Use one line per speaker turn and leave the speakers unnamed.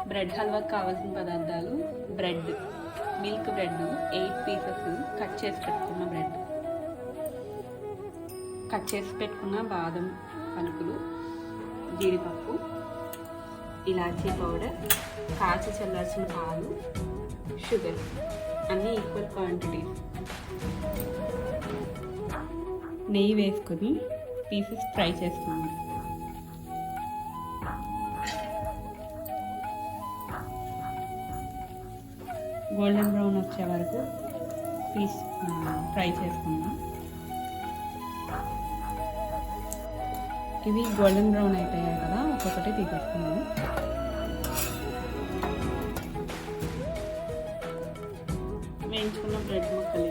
Bread హల్వాకి కావాల్సిన పదార్థాలు bread, milk bread 8 pieces cut చేసి పెట్టుకున్న బ్రెడ్, కట్ చేసి పెట్టుకున్న బాదం పలుకులు, జీడిపప్పు, ఇలాచీ పౌడర్, కాచి చల్లార్చిన పాలు, షుగర్ అన్నీ ఈక్వల్ క్వాంటిటీస్. నెయ్యి వేసుకొని పీసెస్ ఫ్రై చేసుకున్నాం. గోల్డెన్ బ్రౌన్ వచ్చే వరకు ఫ్రై చేసుకుందాం. ఇవి గోల్డెన్ బ్రౌన్ అయిపోయాయి కదా, ఒక్కొక్కటి తీసేసుకున్నాము. వేయించుకున్న బ్రెడ్ ముక్కలు